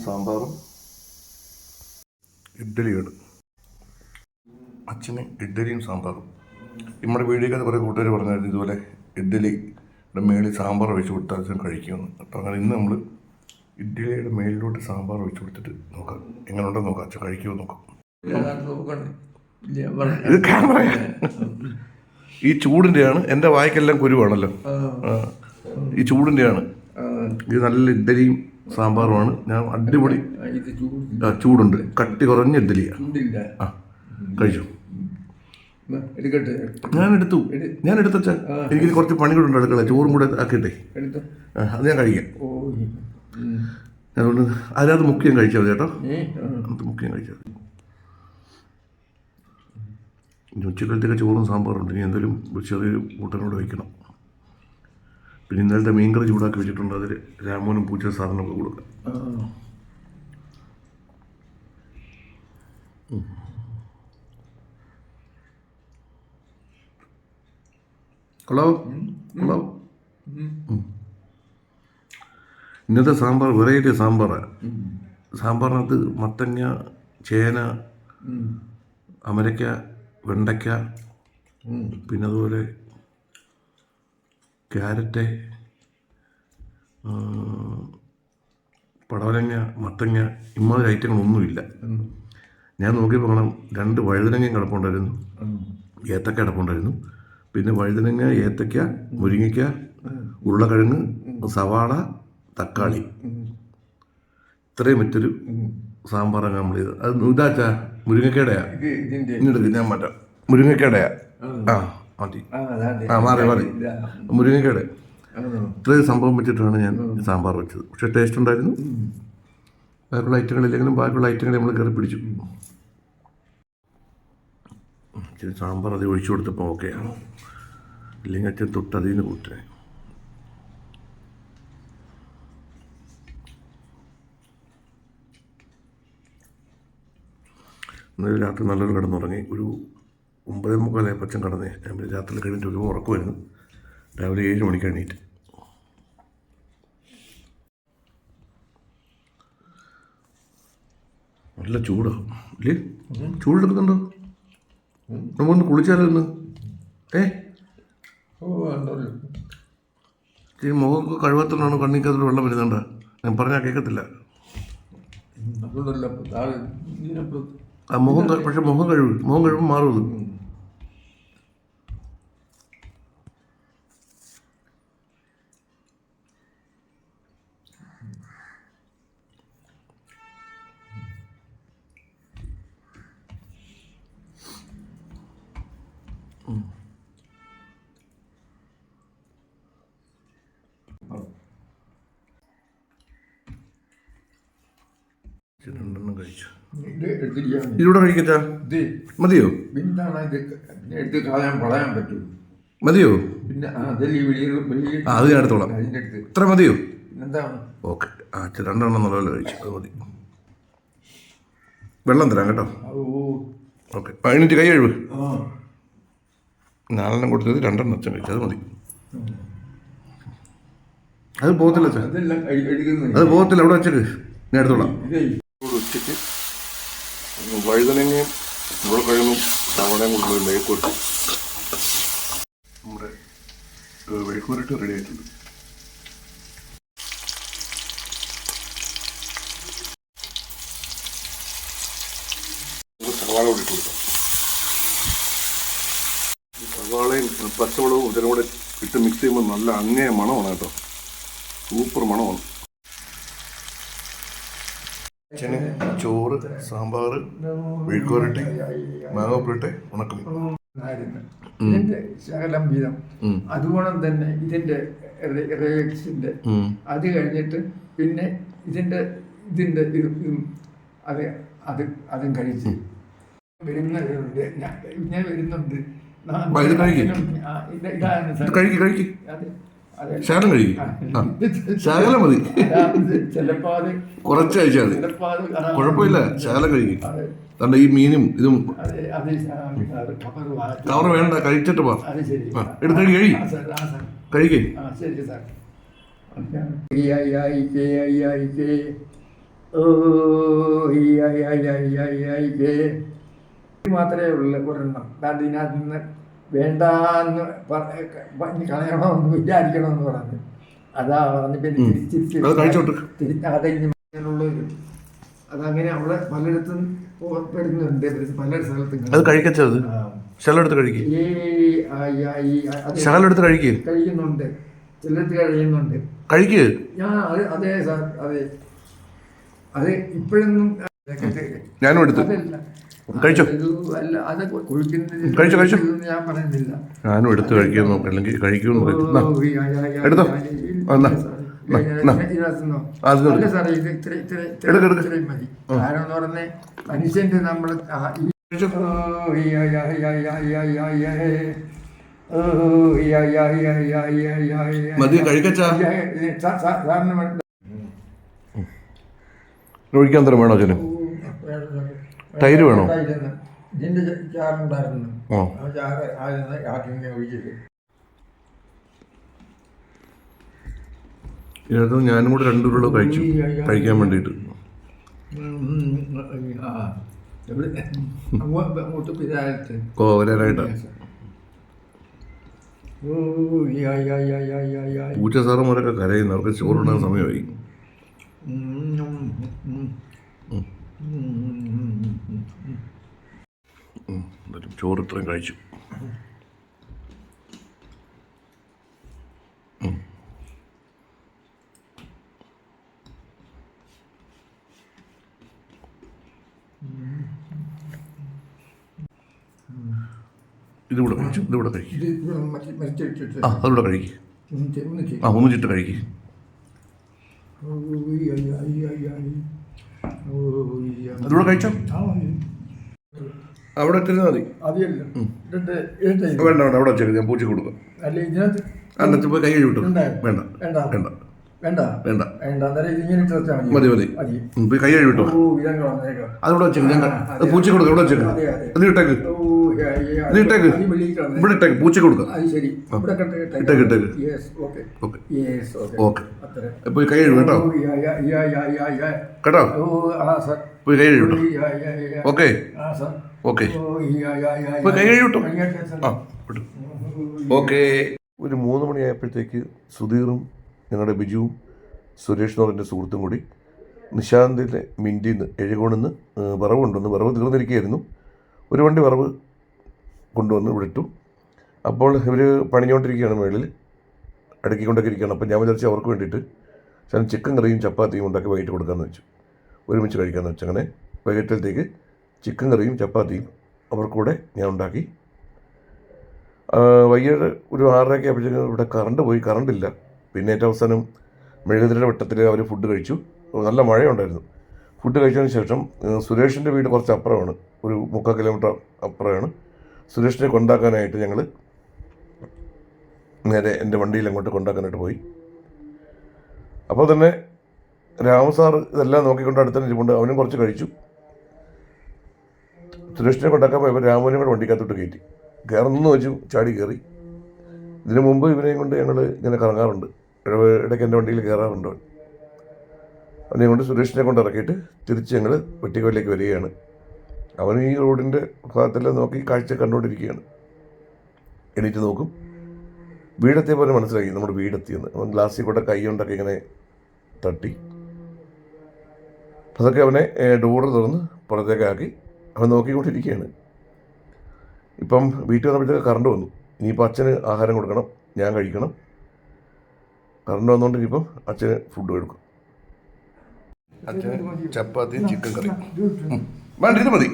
സാമ്പാറും ഇഡ്ഡലിയാണ്. അച്ഛന് ഇഡ്ഡലിയും സാമ്പാറും. നമ്മുടെ വീഡിയോക്കകത്ത് കുറേ കൂട്ടുകാർ പറഞ്ഞായിരുന്നു ഇതുപോലെ ഇഡ്ഡലിയുടെ മേളിൽ സാമ്പാർ ഒഴിച്ച് കൊടുത്താൽ അച്ഛൻ കഴിക്കുമെന്ന്. അപ്പോൾ അങ്ങനെ ഇന്ന് നമ്മൾ ഇഡ്ഡലിയുടെ മേളിലോട്ട് സാമ്പാർ ഒഴിച്ച് കൊടുത്തിട്ട് നോക്കാം എങ്ങനെ ഉണ്ടെന്ന് നോക്കാം, അച്ഛൻ കഴിക്കുമോ നോക്കാം. ഇത് ക്യാമറയാ. ഈ ചൂടിൻ്റെയാണ്, എൻ്റെ വായ്ക്കെല്ലാം കുരുവാണല്ലോ, ഈ ചൂടിൻ്റെയാണ്. ഇത് നല്ല ഇഡ്ഡലിയും സാമ്പാറുമാണ്. ഞാൻ അടിപൊളി ചൂടുണ്ട്, കട്ടി കുറഞ്ഞ ഇഡ്ഡലിയാണ്. ആ കഴിച്ചു. ഞാൻ എടുത്തച്ചാ എനിക്ക് കുറച്ച് പണികളുണ്ട് അടുക്കള, ചോറും കൂടെ ആക്കിയിട്ടേ അത് ഞാൻ കഴിക്കാം. അതുകൊണ്ട് അതിനകത്ത് മുഖ്യം കഴിച്ചാൽ മതി കേട്ടോ, അത് മുഖ്യം കഴിച്ചാൽ മതി. ഉച്ചക്കാലത്തേക്ക് ചോറും സാമ്പാറുണ്ട്, ഇനി എന്തെങ്കിലും ചെറിയൊരു കൂട്ടനോട് വയ്ക്കണം. പിന്നെ ഇന്നലത്തെ മീൻകറി ചൂടാക്കി വെച്ചിട്ടുണ്ട്, അതിൽ രാമോനും പൂച്ച സാറിനൊക്കെ കൊടുക്കാം. Hello hello. ഇന്നത്തെ സാമ്പാർ വെറൈറ്റി സാമ്പാറാണ്. സാമ്പാറിനകത്ത് മത്തങ്ങ, ചേന, അമരയ്ക്ക, വെണ്ടയ്ക്ക, പിന്നെ അതുപോലെ ക്യാരറ്റ്, പടവലങ്ങ, മത്തങ്ങ, ഇമ്മാതിരി ഐറ്റങ്ങളൊന്നുമില്ല. ഞാൻ നോക്കിയപ്പോൾ കാണാം 2 വഴുതനങ്ങയും കിടപ്പുണ്ടായിരുന്നു, ഏത്തക്ക കിടപ്പുണ്ടായിരുന്നു. പിന്നെ വഴുതനങ്ങ, ഏത്തക്ക, മുരിങ്ങയ്ക്ക, ഉരുളക്കിഴങ്ങ്, സവാള, തക്കാളി, ഇത്രയും മറ്റൊരു സാമ്പാറാണ് നമ്മൾ ചെയ്തത്. അത് ഇതാച്ചാ മുരിങ്ങക്കയുടെയാ, ഇങ്ങോട്ട് ഞാൻ മാറ്റാം. മുരിങ്ങക്കയുടെയാ, ആ മതി, മാറി മുരിങ്ങക്കയുടെ. ഇത്രയും സംഭവം വെച്ചിട്ടാണ് ഞാൻ സാമ്പാർ വെച്ചത്. പക്ഷെ ടേസ്റ്റ് ഉണ്ടായിരുന്നു. ബാക്കിയുള്ള ഐറ്റങ്ങളില്ലെങ്കിലും ബാക്കിയുള്ള ഐറ്റങ്ങൾ നമ്മൾ കയറി പിടിച്ചു. ഇച്ചിരി സാമ്പാർ അത് ഒഴിച്ചു കൊടുത്തപ്പോൾ ഓക്കെയാണ്, ഇല്ലെങ്കിൽ അച്ഛൻ തൊട്ട് അതിന് കൂട്ടേ. ഇന്നലെ രാത്രി നല്ലൊരു കിടന്നുറങ്ങി. ഒരു 9:45 അച്ഛൻ കിടന്നേ. ഞാൻ രാത്രി കഴിഞ്ഞിട്ട് ഒരു ഉറക്കമായിരുന്നു. രാവിലെ 7 മണിക്ക് എണീറ്റ്. നല്ല ചൂടാ ഇല്ലേ? ചൂടെടുക്കുന്നുണ്ടോ? നമുക്കൊന്ന് കുളിച്ചാലോ ഒന്ന്? ഈ മുഖമൊക്കെ കഴുകത്തോണ്ടാണ് കണ്ണിക്കകത്ത് വെള്ളം വരുന്നുണ്ട്. ഞാൻ പറഞ്ഞാൽ കേൾക്കത്തില്ല. ആ മുഖം, പക്ഷെ മുഖം കഴുകുമ്പോൾ മാറും അത്. രണ്ടെണ്ണം കഴിച്ചു. ഇതിലൂടെ കഴിക്കച്ചാ മതിയോ? മതിയോ? അത് ഞാൻ എടുത്തോളാം. ഇത്ര മതിയോ? ഓക്കെ. ആ 2 നല്ലപോലെ കഴിച്ചു, അത് മതി. വെള്ളം തരാം കേട്ടോ. ഓക്കെ. 15 കൈ കഴിവ്. 4 കൊടുത്തത് 2 അച്ഛൻ കഴിച്ചു, അത് മതി. അത് പോകത്തില്ല അച്ഛൻ, അത് പോകത്തില്ല. അവിടെ വെച്ചേക്ക്, ഞാൻ എടുത്തോളാം. ഉച്ചയ്ക്ക് വഴുതനങ്ങയും ഉരുളക്കിഴങ്ങും സവാളയും കൊണ്ടുള്ള മെഴുക്കുവരട്ടി, നമ്മുടെ മെഴുക്കുവരട്ടി റെഡി ആയിട്ടുണ്ട്. സവാള കൂടി ഇട്ട് കൊടുക്കാം. സവാളയും പച്ചമുളകും ഇതിനും കൂടെ ഇട്ട് മിക്സ് ചെയ്യുമ്പോൾ നല്ല അങ്ങേ മണമാണ് കേട്ടോ, സൂപ്പർ മണമാണ്. ചോറ്, സാമ്പാർ, മെഴുക്കുവരട്ടി, മാങ്ങാപ്പുരട്ടെ, ഉണക്കമീൻ, ശകലം വീതം. അതുകൊണ്ട് തന്നെ ഇതിന്റെ റിയാക്ഷന്റെ അത് കഴിഞ്ഞിട്ട് പിന്നെ ഇതിന്റെ അതും കഴിച്ച് വരുന്നുണ്ട്. ഞാൻ വരുന്നുണ്ട്. ശകലം കഴിക്കും, ശകലം മതി, കുറച്ച് കഴിച്ചാൽ മതി, കുഴപ്പമില്ല. ശകലം കഴിക്കും. തന്റെ ഈ മീനും ഇതും കവർ വേണ്ട, കഴിച്ചിട്ട് പോ. എടുത്ത് കഴിക്കേ. ഓ ഈ I I I I I ഏ. ഇത് മാത്രമേ ഉള്ളൂ ഒരെണ്ണം. അതാണ്ട് ഇതിനകത്ത് നിന്ന് വേണ്ടാന്ന് ഇനി കളയണമെന്ന് വിചാരിക്കണമെന്ന് പറഞ്ഞു. അതാ പറഞ്ഞ് പിന്നെ അത് കഴിച്ചോട്ട്. അതങ്ങനെയുള്ളൊരു അതങ്ങനെ അവിടെ പലയിടത്തും പെടുന്നുണ്ട്, പല സ്ഥലത്തും. അത് കഴിക്കച്ചത് ശകലെടുത്ത് കഴിക്കുക, ഈ ശകലെടുത്ത് കഴിക്കുക, കഴിക്കുന്നുണ്ട്, ചിലർക്ക് കഴിയുന്നുണ്ട്. കഴിക്കുക. അതെ സാർ, അതെ. അത് ഇപ്പോഴൊന്നും ഞാനും എടുത്ത് അതല്ല, കഴിച്ചോ. അല്ല, അത് കുഴിക്കുന്നത് കഴിച്ചോ കഴിച്ചോ. ഞാൻ പറയുന്നില്ല. ഞാനും എടുത്ത് കഴിക്കുമെന്നോ അല്ലെങ്കിൽ കഴിക്കുമെന്ന് എടുത്തോ. അല്ല സാറേ, ഇത് ഇത്രയും മതി. കാരണം എന്ന് പറഞ്ഞാൽ മനുഷ്യന്റെ നമ്മൾ മതി കഴിക്കച്ചാ. സാറിന് ഒഴിക്കാൻ തരം വേണോ അച്ഛന്? തൈര് വേണോ? ഇതിന്റെ ചാറുണ്ടായിരുന്നു, ആ ആ ചാറ് ആദ്യം ഒഴിച്ചിട്ട്. ഇതിനകത്ത് ഞാനും കൂടെ 2 ഉരുള കഴിച്ചു കഴിക്കാൻ വേണ്ടിയിട്ട്. വരാനായിട്ടാണ്. പൂച്ച സാറന്മാരൊക്കെ കരയുന്നു, അവർക്ക് ചോറുണ്ടാൻ സമയമായി. ചോറ് ഇത്രയും കഴിച്ചു. ഇതിവിടെ കഴിച്ചു, ഇതിവിടെ കഴിക്കും. ആ അതിവിടെ കഴിക്കും. ആ ഒന്നിച്ചിട്ട് കഴിക്കും. അതിവിടെ കഴിച്ചോ. അവിടെ എത്തിരുന്നാൽ മതി. വേണ്ട വേണ്ട, അവിടെ വെച്ചേക്ക്, ഞാൻ പൂച്ച കൊടുക്കാം. അല്ല പോയി കൈ കഴിവിട്ടു. വേണ്ട വേണ്ട വേണ്ട വേണ്ട വേണ്ട, മതി മതി. പോയി കൈ കഴിവിട്ടോ. അതിവിടെ വെച്ചേക്ക്, ഞാൻ അത് പൂച്ച കൊടുക്കാം. ഇവിടെ വെച്ചേക്ക്, അത് ഇട്ടേക്ക്, ഇത് ഇട്ടേക്ക്, ഇവിടെ ഇട്ടേക്ക്, പൂച്ച കൊടുക്കാം. ഇട്ടേക്ക് ഇട്ടേക്ക്. ഓക്കെ പോയി കൈ കഴിവ് കേട്ടോ, കേട്ടോ. പോയി കൈ കഴിവിട്ടോ. ഓക്കെ ഓക്കെ പോയി കൈ കഴിവിട്ടോ. ആ വിട്ടു. ഓക്കെ. ഒരു 3 മണിയായപ്പോഴത്തേക്ക് സുധീറും ഞങ്ങളുടെ ബിജുവും സുരേഷ് എന്ന് പറഞ്ഞ സുഹൃത്തും കൂടി നിശാന്തിലെ മിൻറ്റിൽ നിന്ന് എഴുകോണിന്ന് വറവ് കൊണ്ടുവന്ന്, വറവ് തീർന്നിരിക്കുകയായിരുന്നു. ഒരു വണ്ടി വറവ് കൊണ്ടുവന്ന് ഇവിടെ ഇട്ടു. അപ്പോൾ ഇവർ പണിഞ്ഞുകൊണ്ടിരിക്കുകയാണ്, മുകളിൽ അടുക്കിക്കൊണ്ടൊക്കെ ഇരിക്കുകയാണ്. അപ്പോൾ ഞാൻ വിചാരിച്ചു അവർക്ക് വേണ്ടിയിട്ട് ഞാൻ ചിക്കൻ കറിയും ചപ്പാത്തിയും ഉണ്ടാക്കി വൈകിട്ട് കൊടുക്കാമെന്ന് വെച്ചു, ഒരുമിച്ച് കഴിക്കാമെന്ന് വെച്ചു. അങ്ങനെ വൈകിട്ടത്തേക്ക് ചിക്കൻ കറിയും ചപ്പാത്തിയും അവർക്കൂടെ ഞാൻ ഉണ്ടാക്കി. വൈകിട്ട് ഒരു 6:30 ആയപ്പോഴത്തേക്കും ഇവിടെ കറണ്ട് പോയി, കറണ്ടില്ല. പിന്നെ ഏറ്റവും അവസാനം മെഴുകുതിരിയുടെ വെട്ടത്തിൽ അവർ ഫുഡ് കഴിച്ചു. നല്ല മഴയുണ്ടായിരുന്നു. ഫുഡ് കഴിച്ചതിന് ശേഷം സുരേഷിൻ്റെ വീട് കുറച്ച് അപ്പുറമാണ്, ഒരു 3/4 കിലോമീറ്റർ അപ്പുറമാണ്. സുരേഷിനെ കൊണ്ടാക്കാനായിട്ട് ഞങ്ങൾ നേരെ എൻ്റെ വണ്ടിയിൽ അങ്ങോട്ട് കൊണ്ടാക്കാനായിട്ട് പോയി. അപ്പോൾ തന്നെ രാമസാർ ഇതെല്ലാം നോക്കിക്കൊണ്ട് അടുത്തന്നെ ഇരിപ്പുണ്ട്. അവനും കുറച്ച് കഴിച്ചു. സുരേഷിനെ കൊണ്ടാക്കാൻ പോയപ്പോൾ രാമുവിനെ കൂടെ വണ്ടിക്കകത്തോട്ട് കയറ്റി. കയറുന്നു വെച്ചു, ചാടി കയറി. ഇതിനു മുമ്പ് ഇവനെയും കൊണ്ട് ഞങ്ങൾ ഇങ്ങനെ കറങ്ങാറുണ്ട്, ഇടയ്ക്ക് എൻ്റെ വണ്ടിയിൽ കയറാറുണ്ട്. അവനെ കൊണ്ട് സുരേഷിനെ കൊണ്ട് ഇറക്കിയിട്ട് തിരിച്ച് ഞങ്ങൾ വെട്ടിക്കോലിലേക്ക് വരികയാണ്. അവൻ ഈ റോഡിൻ്റെ ഭാഗത്തെല്ലാം നോക്കി കാഴ്ച കണ്ടുകൊണ്ടിരിക്കുകയാണ്. എണീറ്റ് നോക്കും. വീടെത്തിയ പോലെ മനസ്സിലാക്കി നമ്മുടെ വീടെത്തിയെന്ന്. അവൻ ഗ്ലാസ്സിൽ കൂടെ കൈ കൊണ്ടൊക്കെ ഇങ്ങനെ തട്ടി. അതൊക്കെ അവനെ ഡോറ് തുറന്ന് പുറത്തേക്കാക്കി അവൻ നോക്കിക്കൊണ്ടിരിക്കുകയാണ്. ഇപ്പം വീട്ടിൽ വന്നപ്പോഴത്തേക്ക് കറണ്ട് വന്നു. ഇനിയിപ്പോൾ അച്ഛന് ആഹാരം കൊടുക്കണം, ഞാൻ കഴിക്കണം. കറണ്ട് വന്നുകൊണ്ട് ഇനിയിപ്പം അച്ഛന് ഫുഡ് കൊടുക്കും. അച്ഛന് ചപ്പാത്തിയും ചിക്കൻ കറി വേണ്ട, ഇത് മതി.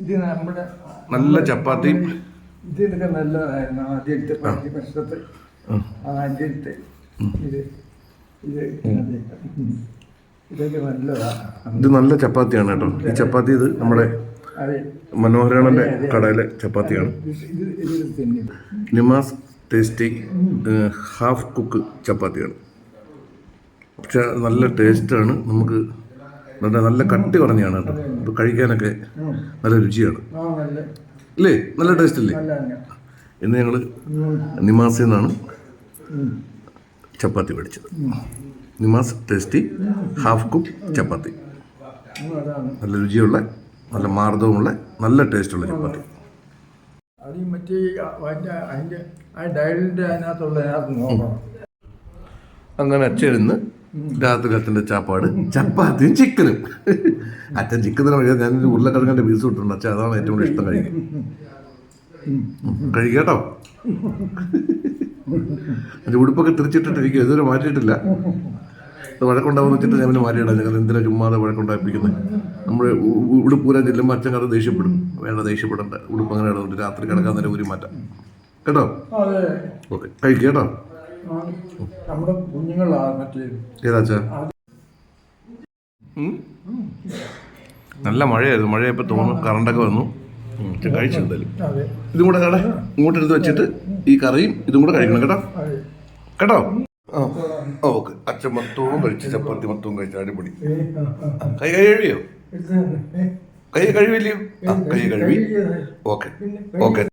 ഇത് നമ്മുടെ നല്ല ചപ്പാത്തിയും ഇതൊക്കെ നല്ലതായിരുന്നു. ആദ്യത്തെ വർഷത്തെ ആദ്യത്തെ ഇതൊക്കെ നല്ലതാണ്. ഇത് നല്ല ചപ്പാത്തിയാണ് കേട്ടോ. ഈ ചപ്പാത്തി ഇത് നമ്മുടെ മനോഹരണ്ണൻ്റെ കടയിലെ ചപ്പാത്തിയാണ്. നിമാസ് ടേസ്റ്റി ഹാഫ് കുക്ക് ചപ്പാത്തിയാണ്. പക്ഷെ നല്ല ടേസ്റ്റാണ്. നമുക്ക് നല്ല കട്ടി പറഞ്ഞാണ് കേട്ടോ. ഇത് കഴിക്കാനൊക്കെ നല്ല രുചിയാണ് അല്ലേ, നല്ല ടേസ്റ്റ് അല്ലേ. ഇന്ന് ഞങ്ങൾ നിമാസിൽ നിന്നാണ് ചപ്പാത്തി മേടിച്ചത്. നിമാസ് ടേസ്റ്റി ഹാഫ് കുക്ക് ചപ്പാത്തി. അതാണ് നല്ല രുചിയുള്ള നല്ല മാർദ്ദവുമുള്ള നല്ല ടേസ്റ്റുള്ള ചപ്പാത്തി. അത് ഈ മറ്റേ അതിൻ്റെ ആ ഡയലിൻ്റെ അതിനകത്ത് നോക്കണം. അങ്ങനെ അച്ഛനിന്ന് രാത്രി അച്ഛൻ്റെ ചാപ്പാട് ചപ്പാത്തിയും ചിക്കനും. അച്ഛൻ ചിക്കൻ തന്നെ കഴിക്കാൻ ഞാനൊരു ഉരുളക്കിഴങ്ങിൻ്റെ പീസ് ഇട്ടിട്ടുണ്ട്. അച്ഛൻ അതാണ് ഏറ്റവും കൂടുതൽ ഇഷ്ടം കഴിക്കാൻ. കഴിക്കാട്ടോ. എൻ്റെ ഉടുപ്പൊക്കെ തിരിച്ചിട്ടിട്ടിരിക്കും, ഇതുവരെ മാറ്റിയിട്ടില്ല. അത് വഴക്കുണ്ടാവുമെന്ന് വെച്ചിട്ട് ഞാൻ പിന്നെ മാറ്റിയിടാം. ഞങ്ങൾ എന്തിനാ ചുമ്മാതെ വഴക്കുണ്ടായിപ്പിക്കുന്നത്. നമ്മൾ ഉടുപ്പൂരാൻ ചെല്ലുമ്പോൾ അച്ഛൻ അത് ദേഷ്യപ്പെടും. വേണ്ട, ദേഷ്യപ്പെടേണ്ട, ഉടുപ്പ് അങ്ങനെ ഇടുന്നുണ്ട്, രാത്രി കിടക്കാൻ തന്നെ ഊരി മാറ്റാം കേട്ടോ. ഓക്കെ, കഴിക്കുക കേട്ടോ. നമ്മുടെ കുഞ്ഞുങ്ങളാണ് മറ്റേ ഏതാച്ചാ? നല്ല മഴയായിരുന്നു. മഴയപ്പോൾ തോന്നുന്നു കറണ്ടൊക്കെ വന്നു. കഴിച്ചു എന്തായാലും. ഇതും കൂടെ കട ഇങ്ങോട്ട് എടുത്ത് വെച്ചിട്ട് ഈ കറിയും ഇതും കൂടെ കഴിക്കണം കേട്ടോ. കേട്ടോ. ആ ഓക്കെ. അച്ഛൻ മൊത്തവും കഴിച്ച് ചപ്പാത്തി മൊത്തവും കഴിച്ചു. അടിപൊളി. കൈ കഴുകിയോ? കൈ കഴുകില്ലയോ? ആ കൈ കഴുകി. Okay okay.